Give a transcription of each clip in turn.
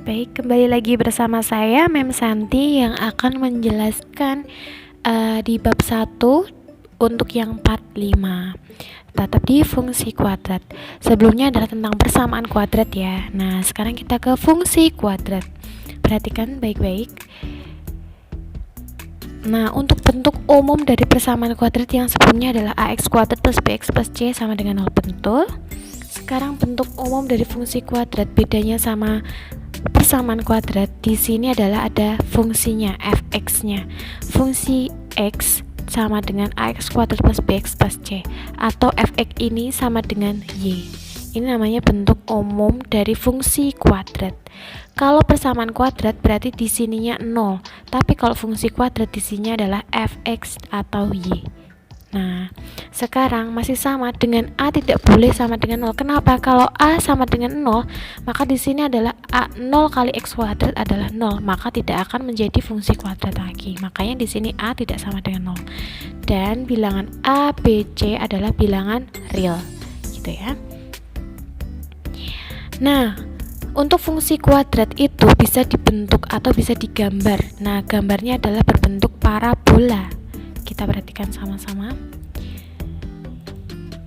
Baik, kembali lagi bersama saya Mem Santi yang akan menjelaskan di bab 1 untuk yang part 5. Tetap di fungsi kuadrat. Sebelumnya adalah tentang persamaan kuadrat ya. Nah, sekarang kita ke fungsi kuadrat. Perhatikan baik-baik. Nah, untuk bentuk umum dari persamaan kuadrat yang sebelumnya adalah ax kuadrat plus bx plus c sama dengan 0, betul. Sekarang bentuk umum dari fungsi kuadrat, bedanya sama persamaan kuadrat di sini adalah ada fungsinya fx-nya. Fungsi x sama dengan ax kuadrat plus bx plus c, atau fx ini sama dengan y. Ini namanya bentuk umum dari fungsi kuadrat. Kalau persamaan kuadrat berarti di sininya 0, tapi kalau fungsi kuadrat di sini adalah fx atau y. Nah, sekarang masih sama dengan A tidak boleh sama dengan 0. Kenapa? Kalau A sama dengan 0, maka di sini adalah A 0 kali X kuadrat adalah 0, maka tidak akan menjadi fungsi kuadrat lagi. Makanya di sini A tidak sama dengan 0. Dan bilangan A, B, C adalah bilangan real. Gitu ya. Nah, untuk fungsi kuadrat itu bisa dibentuk atau bisa digambar. Nah, gambarnya adalah berbentuk parabola. Kita perhatikan sama-sama.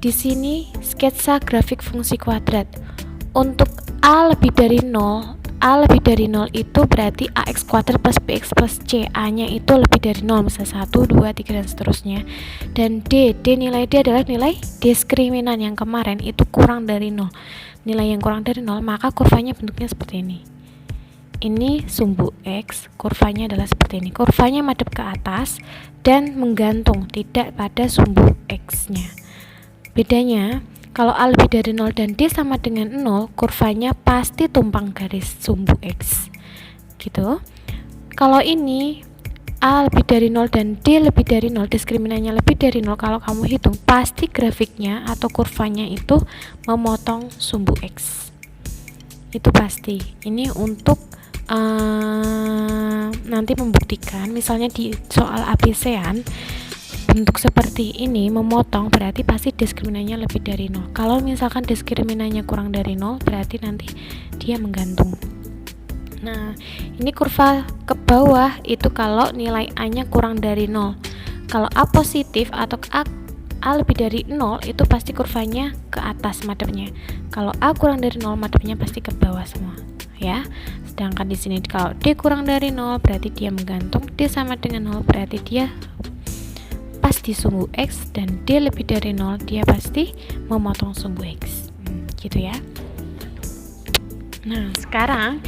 Di sini sketsa grafik fungsi kuadrat. Untuk A lebih dari 0, A lebih dari 0 itu berarti AX kuadrat plus BX plus C. A-nya itu lebih dari 0, misalnya 1, 2, 3 dan seterusnya. Dan D nilai D adalah nilai diskriminan yang kemarin itu kurang dari 0. Nilai yang kurang dari 0, maka kurvanya bentuknya seperti ini. Ini sumbu X, kurvanya adalah seperti ini. Kurvanya madep ke atas dan menggantung, tidak pada sumbu X-nya. Bedanya, kalau A lebih dari 0 dan D sama dengan 0, kurvanya pasti tumpang garis sumbu X. Gitu. Kalau ini A lebih dari 0 dan D lebih dari 0, diskriminannya lebih dari 0, kalau kamu hitung, pasti grafiknya atau kurvanya itu memotong sumbu X. Itu pasti. Ini untuk nanti membuktikan, misalnya di soal ABC-an bentuk seperti ini memotong berarti pasti diskriminannya lebih dari 0. Kalau misalkan diskriminannya kurang dari 0 berarti nanti dia menggantung. Nah, ini kurva ke bawah itu kalau nilai A nya kurang dari 0. Kalau A positif atau A lebih dari 0 itu pasti kurvanya ke atas madepnya. Kalau A kurang dari 0 madepnya pasti ke bawah semua ya. Sedangkan di sini kalau D kurang dari 0 berarti dia menggantung, D sama dengan 0 berarti dia pasti sumbu X, dan D lebih dari 0 dia pasti memotong sumbu X. Gitu ya. Nah, sekarang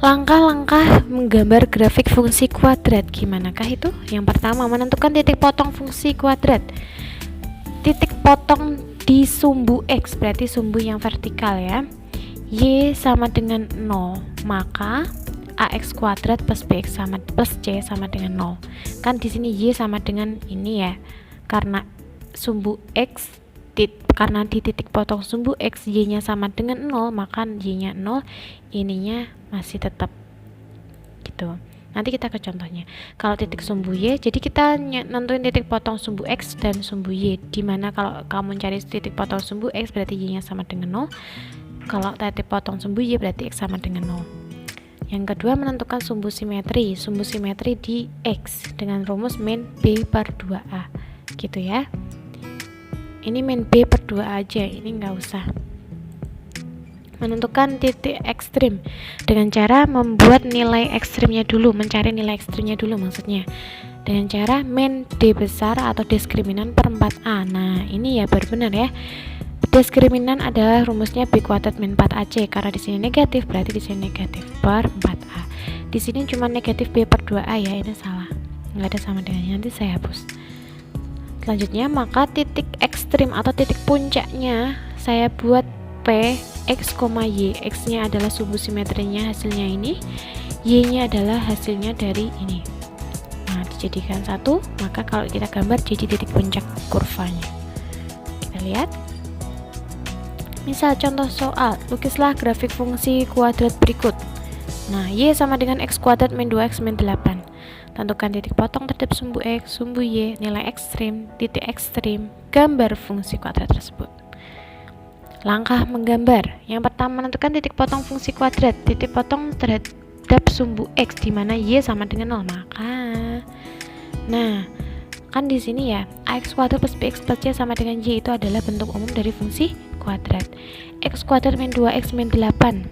langkah-langkah menggambar grafik fungsi kuadrat gimanakah itu? Yang pertama, menentukan titik potong fungsi kuadrat. Titik potong di sumbu X berarti sumbu yang vertikal ya. Y sama dengan 0, maka AX kuadrat plus BX sama plus C sama dengan 0. Kan di sini Y sama dengan ini ya. Karena sumbu X karena di titik potong sumbu X Y-nya sama dengan 0, maka Y-nya 0, ininya masih tetap gitu. Nanti kita ke contohnya. Kalau titik sumbu Y, jadi kita nentuin titik potong sumbu X dan sumbu Y. Dimana kalau kamu cari titik potong sumbu X berarti Y-nya sama dengan 0. Kalau titik potong sumbu Y berarti X sama dengan 0. Yang kedua, menentukan sumbu simetri. Sumbu simetri di X dengan rumus min B per 2A. Gitu ya. Ini min B per 2A aja, ini nggak usah. Menentukan titik ekstrim dengan cara membuat nilai ekstrimnya dulu, mencari nilai ekstrimnya dulu maksudnya. Dengan cara min D besar atau diskriminan per 4A. Nah, ini ya benar-benar ya. Diskriminan adalah rumusnya B kuadrat min 4AC, karena di sini negatif berarti di sini negatif per 4A. Di sini cuma negatif B per 2A ya, ini salah. Nggak ada sama dengannya, nanti saya hapus. Selanjutnya, maka titik ekstrim atau titik puncaknya saya buat P X, Y. X-nya adalah sumbu simetrinya, hasilnya ini. Y-nya adalah hasilnya dari ini. Nah, dijadikan satu, maka kalau kita gambar jadi titik puncak kurvanya. Kita lihat. Misal contoh soal, lukislah grafik fungsi kuadrat berikut. Nah, Y sama dengan X kuadrat min 2X min 8. Tentukan titik potong terhadap sumbu X, sumbu Y, nilai ekstrim, titik ekstrim, gambar fungsi kuadrat tersebut. Langkah menggambar. Yang pertama, menentukan titik potong fungsi kuadrat. Titik potong terhadap sumbu x di mana y sama dengan 0. Nah, kan di sini ya, ax kuadrat plus bx plus c sama dengan y itu adalah bentuk umum dari fungsi kuadrat. X kuadrat min 2x min 8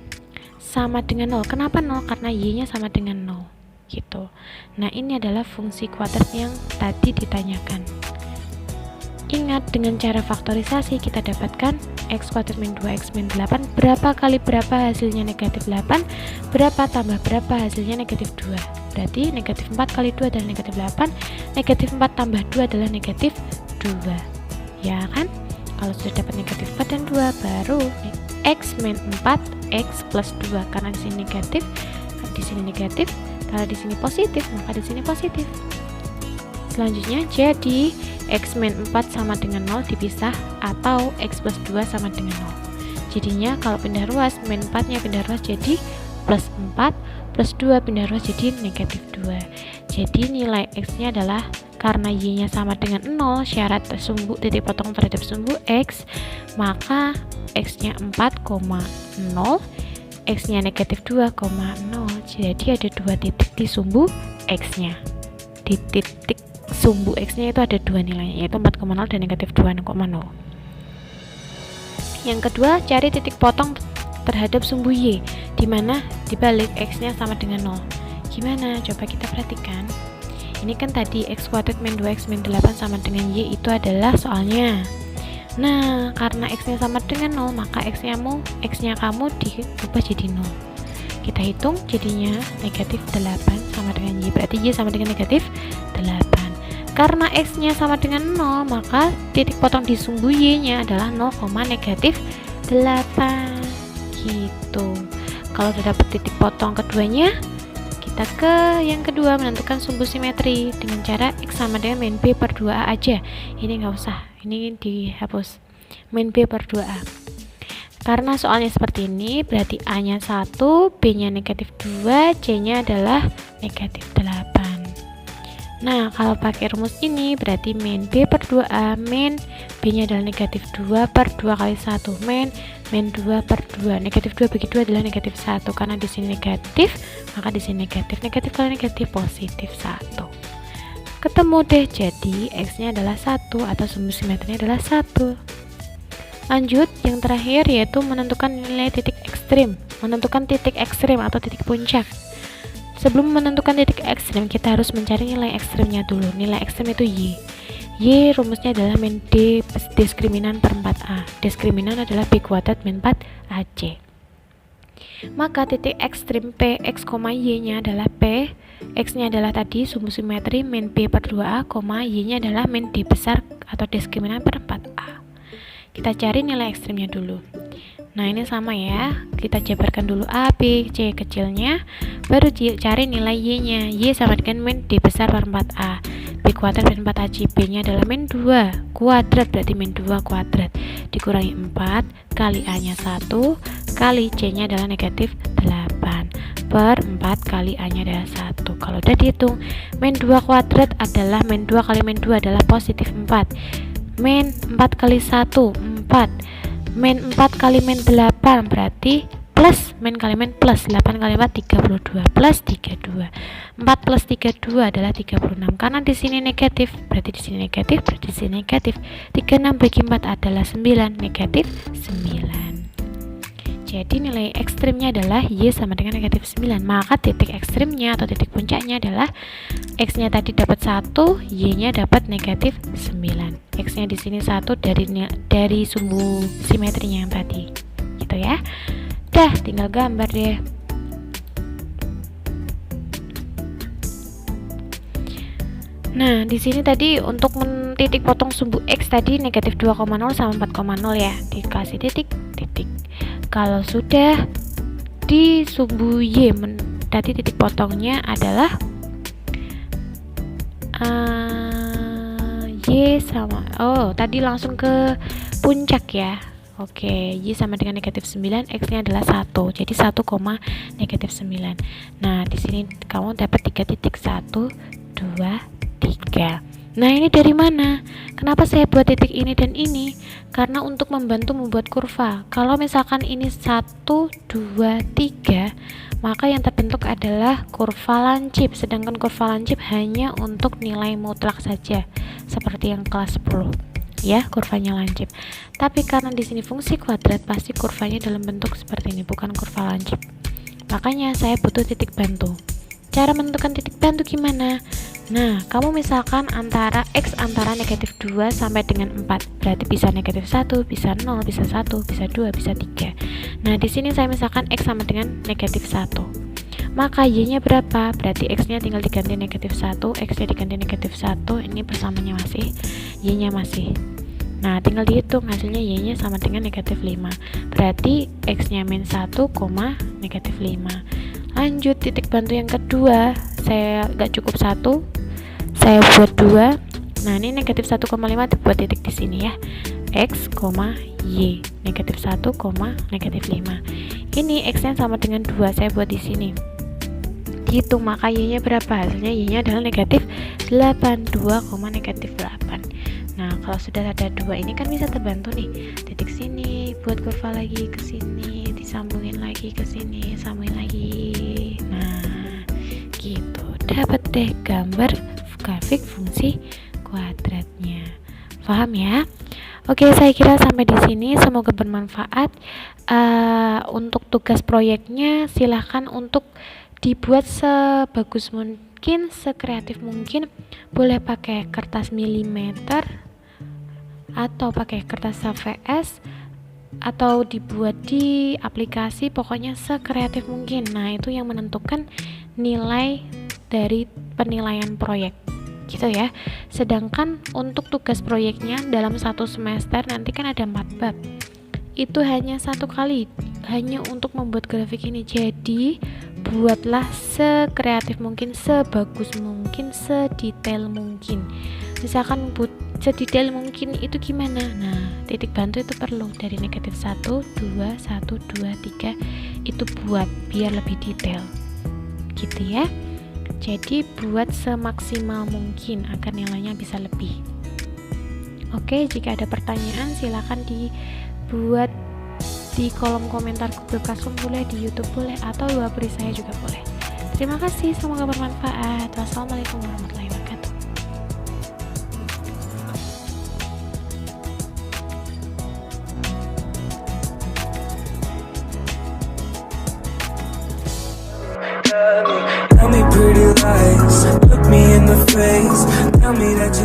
sama dengan 0. Kenapa 0? Karena y-nya sama dengan 0 gitu. Nah, ini adalah fungsi kuadrat yang tadi ditanyakan. Ingat, dengan cara faktorisasi kita dapatkan x kuadrat min 2x min 8. Berapa kali berapa hasilnya negatif 8, berapa tambah berapa hasilnya negatif 2. Berarti negatif 4 kali 2 adalah negatif 8, negatif 4 tambah 2 adalah negatif 2. Ya kan? Kalau sudah dapat negatif 4 dan 2, baru x min 4 x plus 2. Karena di sini negatif, di sini negatif. Kalau di sini positif, maka di sini positif. Selanjutnya, jadi x min 4 sama dengan 0 dipisah, atau x plus 2 sama dengan 0. Jadinya kalau pindah ruas, min 4 nya pindah ruas jadi plus 4, plus 2 pindah ruas jadi negatif 2. Jadi nilai x nya adalah, karena y nya sama dengan 0, syarat sumbu titik potong terhadap sumbu x, maka x nya 4,0, x nya negatif 2,0. Jadi ada dua titik di sumbu x nya. Di titik sumbu x nya itu ada dua nilainya, yaitu 4,0 dan negatif 2,0. Yang kedua, cari titik potong terhadap sumbu y, dimana dibalik x nya sama dengan 0. Gimana? Coba kita perhatikan. Ini kan tadi x kuadrat min 2x min 8 sama dengan y itu adalah soalnya. Nah, karena x nya sama dengan 0, maka x nya kamu diubah jadi 0. Kita hitung, jadinya negatif 8 sama dengan y, berarti y sama dengan negatif 8. Karena x nya sama dengan 0, maka titik potong di sumbu y nya adalah 0, negatif 8 gitu. Kalau sudah dapat titik potong keduanya, kita ke yang kedua, menentukan sumbu simetri dengan cara x sama dengan min b per 2a aja. Ini nggak usah, ini dihapus, min b per 2a. Karena soalnya seperti ini, berarti a nya 1, b nya negatif 2, c nya adalah negatif 8. Nah, kalau pakai rumus ini berarti min b per 2a, min b nya adalah negatif 2 per 2 kali 1, min 2 per 2. Negatif 2 bagi 2 adalah negatif 1. Karena di sini negatif, maka di sini negatif. Negatif kali negatif, positif 1. Ketemu deh, jadi x nya adalah 1, atau sumbu simetrinya adalah 1. Lanjut, yang terakhir yaitu menentukan nilai titik ekstrim. Menentukan titik ekstrim atau titik puncak. Sebelum menentukan titik ekstrim, kita harus mencari nilai ekstrimnya dulu. Nilai ekstrim itu y. Y rumusnya adalah min d diskriminan per 4a. Diskriminan adalah b kuadrat min 4ac. Maka titik ekstrim p x, y nya adalah p. X nya adalah tadi sumbu simetri min b per 2a, y nya adalah min d besar atau diskriminan per 4a. Kita cari nilai ekstrimnya dulu. Nah, ini sama ya, kita jabarkan dulu A, B, C kecilnya, baru cari nilai Y nya. Y sama dengan min D besar per 4A, B kuadrat dan 4AC. B nya adalah min 2 kuadrat, berarti min 2 kuadrat dikurangi 4 kali A nya 1 kali C nya adalah negatif 8 per 4 kali A nya adalah 1. Kalau udah dihitung, min 2 kuadrat adalah min 2 kali min 2 adalah positif 4, min 4 kali 1 4, min 4 kali min 8 berarti plus, min kali min plus, 8 kali 4 32, plus 32. 4 plus 32 adalah 36. Karena di sini negatif, berarti di sini negatif, berarti di sini negatif. 36 bagi 4 adalah 9, negatif 9. Jadi nilai ekstrimnya adalah Y sama dengan negatif 9. Maka titik ekstrimnya atau titik puncaknya adalah X nya tadi dapat 1, Y nya dapat negatif 9. X nya di sini 1 dari sumbu simetrinya yang tadi, gitu ya. Dah, tinggal gambar deh. Nah, di sini tadi untuk titik potong sumbu X tadi negatif 2,0 sama 4,0 ya, dikasih titik. Kalau sudah di sumbu Y, tadi titik potongnya adalah Y sama, tadi langsung ke puncak ya. Oke, Y sama dengan negatif 9, X nya adalah 1, jadi 1, negatif 9. Nah, di sini kamu dapat 3 titik, 1, 2, 3. Nah, ini dari mana? Kenapa saya buat titik ini dan ini? Karena untuk membantu membuat kurva. Kalau misalkan ini 1, 2, 3, maka yang terbentuk adalah kurva lancip. Sedangkan kurva lancip hanya untuk nilai mutlak saja, seperti yang kelas 10. Ya, kurvanya lancip. Tapi karena di sini fungsi kuadrat, pasti kurvanya dalam bentuk seperti ini, bukan kurva lancip. Makanya saya butuh titik bantu. Cara menentukan titik bantu gimana? Nah, kamu misalkan X antara negatif 2 sampai dengan 4, berarti bisa negatif 1, bisa 0, bisa 1, bisa 2, bisa 3. Nah, di sini saya misalkan X sama dengan negatif 1. Maka Y-nya berapa? Berarti X-nya tinggal diganti negatif 1, X-nya diganti negatif 1, ini persamanya masih, Y-nya masih. Nah, tinggal dihitung hasilnya Y-nya sama dengan negatif 5. Berarti X-nya min 1, negatif 5. Lanjut titik bantu yang kedua, saya gak cukup 1, saya buat 2. Nah, ini negatif 1,5 dibuat titik di sini ya. X, Y, negatif 1, negatif 5. Ini X-nya sama dengan 2, saya buat di sini. Dihitung, maka Y-nya berapa? Hasilnya Y-nya adalah negatif 8, 2, negatif 8. Nah, kalau sudah ada 2 ini kan bisa terbantu nih. Titik sini, buat kurva lagi ke sini, disambungin lagi ke sini, sambungin lagi. Nah, gitu. Dapat deh gambar grafik fungsi kuadratnya. Paham ya? Oke, saya kira sampai di sini. Semoga bermanfaat. Untuk tugas proyeknya silahkan untuk dibuat sebagus mungkin, sekreatif mungkin. Boleh pakai kertas milimeter atau pakai kertas HVS atau dibuat di aplikasi, pokoknya sekreatif mungkin. Nah, itu yang menentukan nilai dari penilaian proyek gitu ya. Sedangkan untuk tugas proyeknya dalam 1 semester nanti kan ada 4 bab, itu hanya 1 kali, hanya untuk membuat grafik ini. Jadi buatlah sekreatif mungkin, sebagus mungkin, sedetail mungkin. Misalkan sedetail mungkin itu gimana? Nah, titik bantu itu perlu dari negatif 1, 2, 1, 2, 3 itu buat biar lebih detail gitu ya. Jadi buat semaksimal mungkin agar nilainya bisa lebih. Oke, jika ada pertanyaan silakan dibuat di kolom komentar Google Classroom boleh, di YouTube boleh, atau wabri saya juga boleh. Terima kasih, semoga bermanfaat. Wassalamualaikum warahmatullahi wabarakatuh. Tell me pretty lies, look me in the face, tell me that